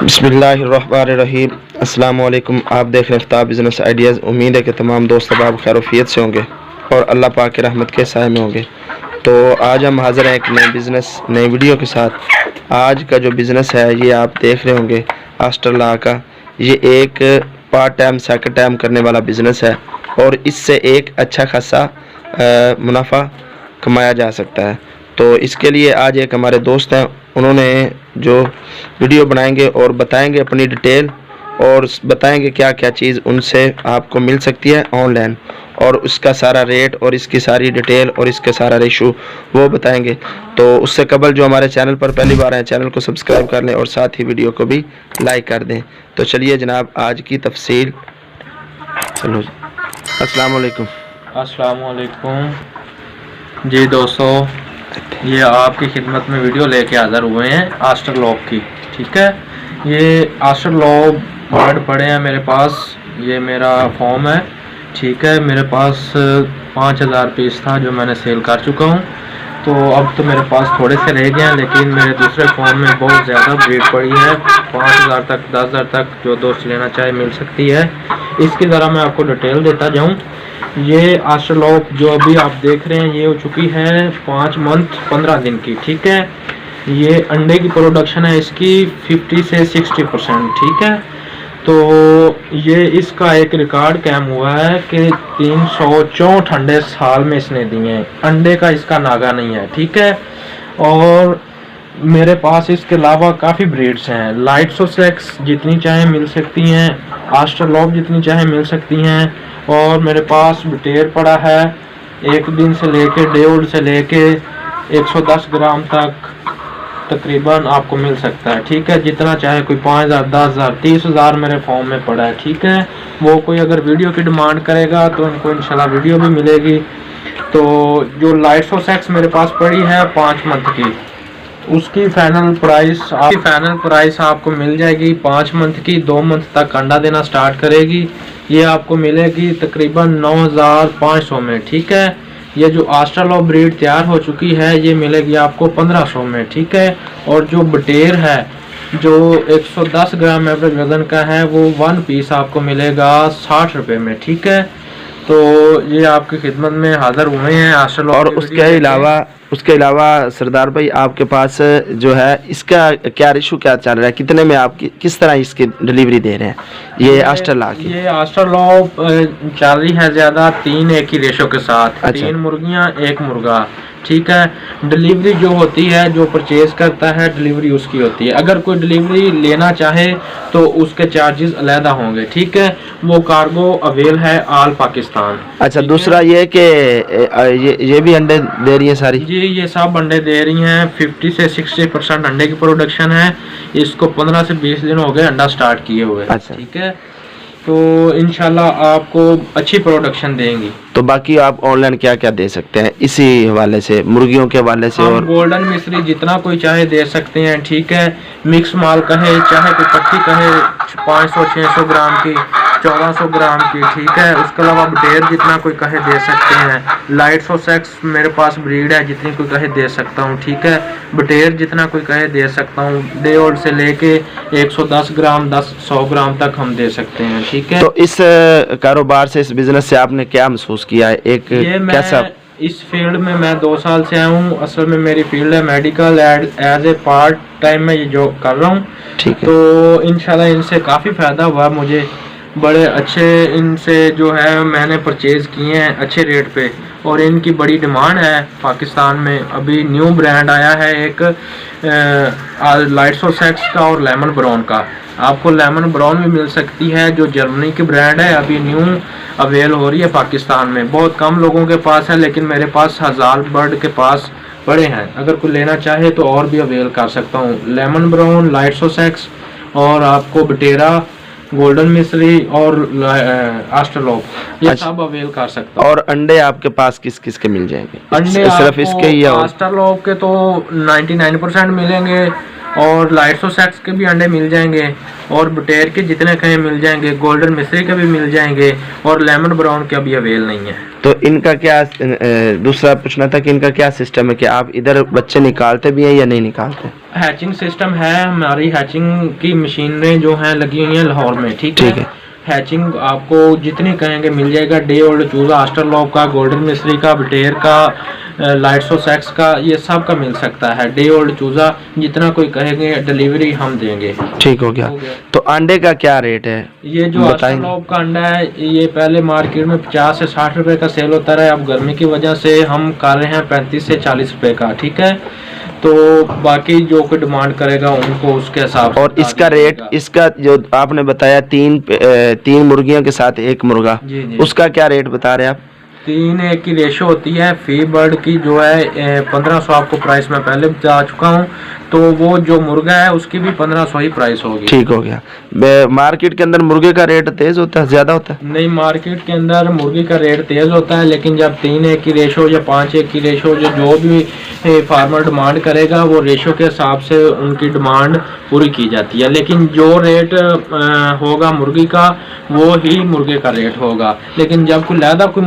बिस्मिल्लाहिर्रहमानिर्रहीम। अस्सलाम वालेकुम। आप देख रहे हैं आफ्ताब बिज़नेस आइडियाज़। उम्मीद है कि तमाम दोस्त अहबाब खैरियत से होंगे और अल्लाह पाक की रहमत के साए में होंगे। तो आज हम हाज़िर हैं एक नई वीडियो के साथ। आज का जो बिज़नेस है ये आप देख रहे होंगे आस्टर लॉ का। ये एक पार्ट टाइम सेकंड टाइम करने वाला बिज़नेस है और इससे एक अच्छा खासा मुनाफा कमाया जा सकता है। तो इसके लिए आज एक हमारे दोस्त हैं, उन्होंने जो वीडियो बनाएंगे और बताएंगे अपनी डिटेल और बताएंगे क्या क्या चीज़ उनसे आपको मिल सकती है ऑनलाइन, और उसका सारा रेट और इसकी सारी डिटेल और इसके सारा रेशो वो बताएंगे। तो उससे कबल जो हमारे चैनल पर पहली बार आए चैनल को सब्सक्राइब कर लें और साथ ही वीडियो को भी लाइक कर दें। तो चलिए जनाब आज की तफसील। चलो अस्सलाम वालेकुम। अस्सलाम वालेकुम जी दोस्तों, ये आपकी खिदमत में वीडियो लेके हाज़िर हुए हैं आस्टर लॉ की। ठीक है, ये आस्टर लॉ वर्ड पड़े हैं मेरे पास। ये मेरा फॉर्म है। ठीक है, मेरे पास 5000 पीस था जो मैंने सेल कर चुका हूँ। तो अब तो मेरे पास थोड़े से रह गए हैं, लेकिन मेरे दूसरे फॉर्म में बहुत ज़्यादा ब्रीड पड़ी है। 5000 तक 10,000 तक जो दोस्त लेना चाहे मिल सकती है। इसकी ज़रा मैं आपको डिटेल देता जाऊँ। ये आस्टर लॉ जो अभी आप देख रहे हैं ये हो चुकी है 5 मंथ 15 दिन की। ठीक है, ये अंडे की प्रोडक्शन है इसकी 50 से 60%। ठीक है, तो ये इसका एक रिकॉर्ड कायम हुआ है कि 364 अंडे साल में इसने दिए हैं। अंडे का इसका नागा नहीं है। ठीक है, और मेरे पास इसके अलावा काफ़ी ब्रीड्स हैं। लाइट सोसेक्स जितनी चाहे मिल सकती हैं, आस्टर लॉ जितनी चाहे मिल सकती हैं, और मेरे पास बटेर पड़ा है 1 दिन से लेके 1.5 से लेके 110 ग्राम तक तकरीबन आपको मिल सकता है। ठीक है, जितना चाहे, कोई 5,000 10,000 30,000 मेरे फॉर्म में पड़ा है। ठीक है, वो कोई अगर वीडियो की डिमांड करेगा तो उनको इंशाल्लाह वीडियो भी मिलेगी। तो जो लाइट सोसेक्स मेरे पास पड़ी है 5 मंथ की, उसकी फाइनल प्राइस आपको मिल जाएगी 5 मंथ की। 2 मंथ तक अंडा देना स्टार्ट करेगी। ये आपको मिलेगी तकरीबन 9,500 में। ठीक है, ये जो आस्टर लॉ ब्रीड तैयार हो चुकी है ये मिलेगी आपको 1500 में। ठीक है, और जो बटेर है जो 110 ग्राम एवरेज वजन का है वो 1 पीस आपको मिलेगा 60 रुपये में। ठीक है, तो ये आपकी खिदमत में हाज़िर हुए हैं आस्टर लॉ। और उसके अलावा सरदार भाई आपके पास जो है इसका क्या रेशो क्या चल रहा है, कितने में आप किस तरह इसकी डिलीवरी दे रहे हैं ये आस्टर लॉ की? ये आस्टर लॉ चल रही है ज़्यादा 3 एक ही रेशो के साथ। अच्छा। 3 मुर्गियाँ 1 मुर्गा। ठीक है, डिलीवरी जो होती है जो परचेज करता है डिलीवरी उसकी होती है। अगर कोई डिलीवरी लेना चाहे तो उसके चार्जेस अलहदा होंगे। ठीक है, वो कार्गो अवेल है ऑल पाकिस्तान। अच्छा, दूसरा ये कि ये भी अंडे दे रही है सारी? जी, ये सब अंडे दे रही हैं। 50 से 60% अंडे की प्रोडक्शन है। इसको 15 से 20 दिन हो गए अंडा स्टार्ट किए हुए। अच्छा। ठीक है, तो इंशाल्लाह आपको अच्छी प्रोडक्शन देंगी। तो बाकी आप ऑनलाइन क्या क्या दे सकते हैं इसी हवाले से, मुर्गियों के हवाले से? और गोल्डन मिश्री जितना कोई चाहे दे सकते हैं। ठीक है, मिक्स माल कहे चाहे कोई पट्टी कहे 500-600 ग्राम की, 1400 ग्राम की। ठीक है, उसके अलावा बटेर जितना कोई कहे दे सकते हैं। लाइट सोसेक्स मेरे पास ब्रीड है जितनी कोई कहे दे सकता हूँ। ठीक है, बटेर जितना कोई कहे दे सकता हूँ। 1.5 से लेके 110 ग्राम 100 ग्राम तक हम दे सकते हैं। ठीक है, तो इस कारोबार से, इस बिजनेस से आपने क्या महसूस किया है? एक कैसा इस फील्ड में मैं 2 साल से आया हूँ। असल में मेरी फील्ड है medical, as a part time में ये जॉब कर रहा हूँ। ठीक है, तो इंशाल्लाह इनसे काफ़ी फ़ायदा हुआ मुझे। बड़े अच्छे इनसे जो है मैंने परचेज़ किए हैं अच्छे रेट पे, और इनकी बड़ी डिमांड है पाकिस्तान में। अभी न्यू ब्रांड आया है एक लाइट सोसेक्स का और लेमन ब्राउन का। आपको लेमन ब्राउन भी मिल सकती है जो जर्मनी की ब्रांड है, अभी न्यू अवेल हो रही है पाकिस्तान में। बहुत कम लोगों के पास है, लेकिन मेरे पास 1000 बर्ड के पास पड़े हैं। अगर कोई लेना चाहे तो और भी अवेल कर सकता हूँ। लेमन ब्राउन, लाइट सोसेक्स, और आपको बटेरा, गोल्डन मिश्री और आस्टर लॉ, ये अच्छा, सब अवेल कर सकता हूँ। और अंडे आपके पास किस किस के मिल जाएंगे? अंडे सिर्फ इसके ही? आस्टर लॉ के तो 99% मिलेंगे, और लाइट्सोसेक्स के भी अंडे मिल जाएंगे, और बुटेर के जितने कहें मिल जाएंगे, गोल्डन मिस्री के भी मिल जाएंगे, और लेमन ब्राउन के अभी अवेल नहीं है। तो इनका क्या दूसरा पूछना था कि इनका क्या सिस्टम है कि आप इधर बच्चे निकालते भी हैं या नहीं निकालते? हैचिंग सिस्टम है, हमारी हैचिंग की मशीनें जो हैं लगी हुई हैं लाहौर में, ठीक है। हैचिंग आपको जितनी कहेंगे मिल जाएगा, डे ओल्ड चूजा, आस्ट्रलॉब का, गोल्डन मिस्री का, बटेर का, लाइट्सोसेक्स का, ये सब का मिल सकता है। डे ओल्ड चूजा जितना कोई कहेंगे डिलीवरी हम देंगे। ठीक हो गया। तो अंडे का क्या रेट है? ये जो आस्ट्रलॉब का अंडा है ये पहले मार्केट में 50 से 60 रुपए का सेल होता रहा है, अब गर्मी की वजह से हम कर रहे हैं 35 से 40 रुपए का, ठीक है। तो बाकी जो कोई डिमांड करेगा उनको उसके हिसाब से। और इसका रेट, इसका जो आपने बताया तीन मुर्गियों के साथ एक मुर्गा, जी। उसका क्या रेट बता रहे हैं आप? 3:1 की रेशो होती है। फी बर्ड की जो है 1500 आपको प्राइस में पहले बता चुका हूँ, तो वो जो मुर्गा है उसकी भी 1500 ही प्राइस होगी। ठीक हो गया। मार्केट के अंदर मुर्गे का रेट तेज होता है, ज्यादा होता है? नहीं, मार्केट के अंदर मुर्गी का रेट तेज होता है, लेकिन जब 3:1 की रेशो या 5:1 की रेशो जो भी फार्मर डिमांड करेगा वो रेशो के हिसाब से उनकी डिमांड पूरी की जाती है। लेकिन जो रेट होगा मुर्गी का वो ही मुर्गे का रेट होगा, लेकिन जब कोई लहदा कोई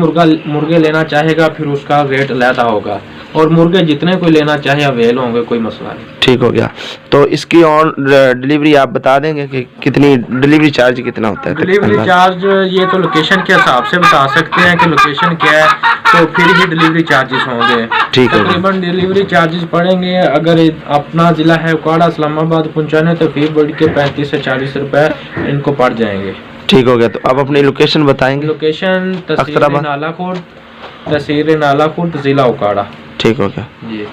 मुर्गे लेना चाहेगा फिर उसका रेट लहदा होगा, और मुर्गे जितने कोई लेना चाहे अवेल होंगे, कोई मसला नहीं। ठीक हो गया। तो इसकी ऑन डिलीवरी आप बता देंगे कि कितनी डिलीवरी चार्ज कितना होता है? डिलीवरी चार्ज ये तो लोकेशन के हिसाब से बता सकते हैं कि लोकेशन क्या है, तो फिर ही डिलीवरी चार्जेस होंगे। ठीक है। तकरीबन डिलीवरी चार्जेस पड़ेंगे, अगर अपना जिला है उकाड़ा इस्लामाबाद पहुंचाने तो फी बर्ड के 35 से 40 रुपए इनको पड़ जाएंगे। ठीक हो गया। तो आप अपनी लोकेशन बताएंगे? लोकेशन तहसील नालाकोट जिला उकाड़ा। ठीक हो गया जी।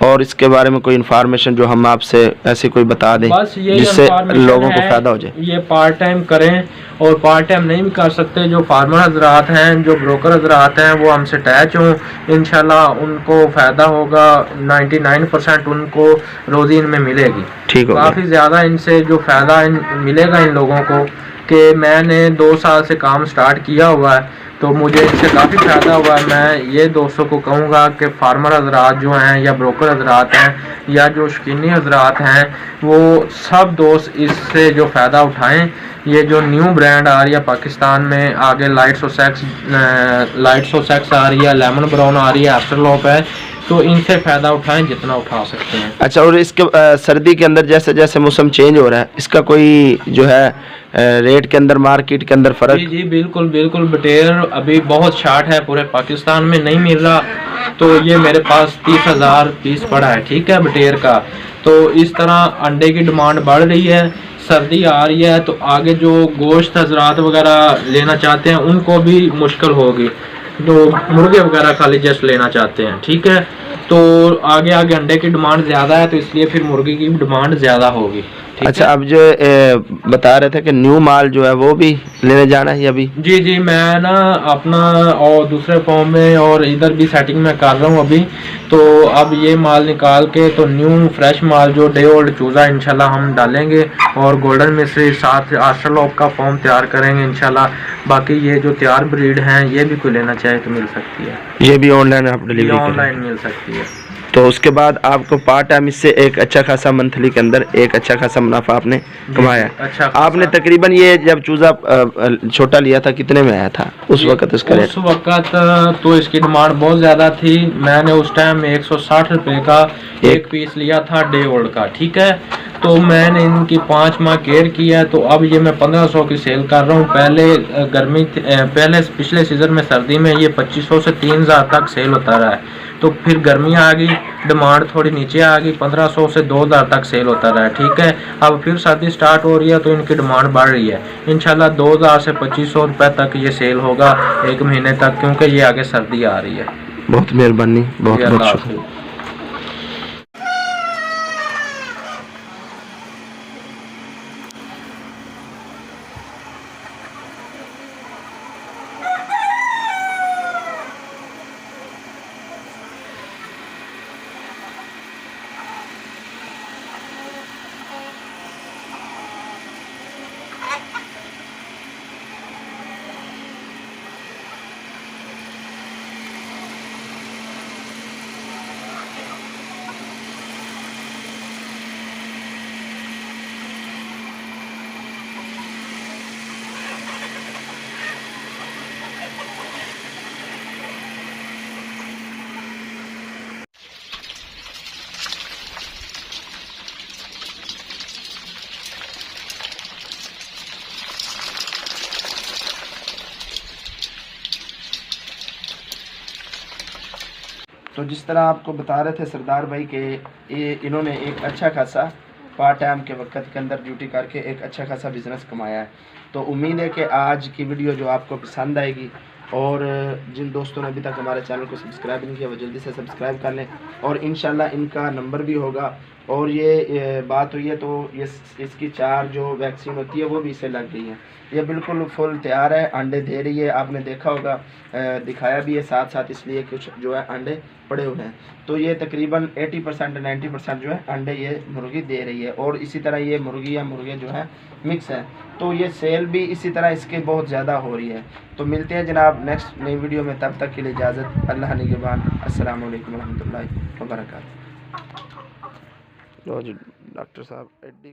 और इसके बारे में कोई इन्फॉर्मेशन जो हम आपसे ऐसी कोई बता दें बस ये जिससे लोगों को फायदा हो जाए? ये पार्ट टाइम करें, और पार्ट टाइम नहीं भी कर सकते, जो फार्मर हजरात हैं, जो ब्रोकर हजरात हैं, वो हमसे अटैच हों, इंशाल्लाह उनको फ़ायदा होगा। 99% उनको रोज़ी इनमें मिलेगी। ठीक हो गया। काफ़ी ज़्यादा इनसे जो फ़ायदा मिलेगा इन लोगों को, कि मैंने 2 साल से काम स्टार्ट किया हुआ है तो मुझे इससे काफ़ी फ़ायदा हुआ है। मैं ये दोस्तों को कहूँगा कि फार्मर हजरात जो हैं या ब्रोकर हजरात हैं या जो शकीनी हजरात हैं, वो सब दोस्त इससे जो फ़ायदा उठाएं। ये जो न्यू ब्रांड आ रही है पाकिस्तान में, आगे लाइट्सोसेक्स आ रही है, लेमन ब्राउन आ रही है, आस्ट्रलॉप है, तो इनसे फ़ायदा उठाएं जितना उठा सकते हैं। अच्छा, और इसके सर्दी के अंदर जैसे जैसे मौसम चेंज हो रहा है, इसका कोई जो है रेट के अंदर, मार्केट के अंदर फ़र्क? जी बिल्कुल बिल्कुल। बटेर अभी बहुत शार्ट है, पूरे पाकिस्तान में नहीं मिल रहा, तो ये मेरे पास 30,000 पीस पड़ा है, ठीक है, बटेर का। तो इस तरह अंडे की डिमांड बढ़ रही है, सर्दी आ रही है, तो आगे जो गोश्त हजरात वगैरह लेना चाहते हैं उनको भी मुश्किल होगी, जो मुर्गे वगैरह खाली जस्ट लेना चाहते हैं, ठीक है। तो आगे आगे अंडे की डिमांड ज़्यादा है, तो इसलिए फिर मुर्गी की डिमांड ज़्यादा होगी। अच्छा, अब जो बता रहे थे कि न्यू माल जो है वो भी लेने जाना है अभी? जी, मैं ना अपना और दूसरे फॉर्म में और इधर भी सेटिंग में कर रहा हूँ अभी, तो अब ये माल निकाल के तो न्यू फ्रेश माल जो डे ओल्ड चूज़ा इंशाल्लाह हम डालेंगे, और गोल्डन मिस्री साथ आस्ट्रलॉप का फॉर्म तैयार करेंगे इंशाल्लाह। बाकी ये जो तैयार ब्रीड हैं ये भी कोई लेना चाहे तो मिल सकती है, ये भी ऑनलाइन आप डिलीवरी? ऑनलाइन मिल सकती है। तो उसके बाद आपको पार्ट टाइम इससे एक अच्छा खासा मंथली के अंदर एक अच्छा खासा मुनाफा आपने कमाया। अच्छा, आपने तकरीबन ये जब चूजा छोटा लिया था कितने में आया था उस वक्त? इसका उस वक्त तो इसकी डिमांड बहुत ज़्यादा थी, मैंने उस टाइम 160 रुपये का एक पीस लिया था डे ओल्ड का, ठीक है। तो मैंने इनकी 5 माह केयर किया, तो अब ये मैं 1500 की सेल कर रहा हूँ। पहले पिछले सीज़न में सर्दी में ये 2500 से 3000 तक सेल होता रहा है, तो फिर गर्मी आ गई, डिमांड थोड़ी नीचे आ गई, 1500 से 2000 तक सेल होता रहा है, ठीक है। अब फिर सर्दी स्टार्ट हो रही है तो इनकी डिमांड बढ़ रही है, इंशाल्लाह 2000 से 2500 रुपये तक ये सेल होगा 1 महीने तक, क्योंकि ये आगे सर्दी आ रही है। बहुत मेहरबानी, बहुत बहुत शुक्रिया। तो जिस तरह आपको बता रहे थे सरदार भाई के ये इन्होंने एक अच्छा खासा पार्ट टाइम के वक्त के अंदर ड्यूटी करके एक अच्छा खासा बिज़नेस कमाया है। तो उम्मीद है कि आज की वीडियो जो आपको पसंद आएगी, और जिन दोस्तों ने अभी तक हमारे चैनल को सब्सक्राइब नहीं किया वो जल्दी से सब्सक्राइब कर लें, और इंशाल्लाह इनका नंबर भी होगा। और ये बात हुई है तो ये इसकी 4 जो वैक्सीन होती है वो भी इसे लग गई है। ये बिल्कुल फुल तैयार है, अंडे दे रही है, आपने देखा होगा, दिखाया भी है साथ साथ, इसलिए कुछ जो है अंडे पड़े हुए हैं। तो ये तकरीबन 80% 90% जो है अंडे ये मुर्गी दे रही है, और इसी तरह ये मुर्गी या मुर्गे जो है मिक्स है, तो ये सेल भी इसी तरह इसके बहुत ज़्यादा हो रही है। तो मिलते हैं जनाब नेक्स्ट नई वीडियो में, तब तक के लिए इजाज़त, अल्लाह निगहबान, अस्सलाम वालेकुम रहमतुल्लाहि व बरकातहू। लो जी डॉक्टर साहब एडी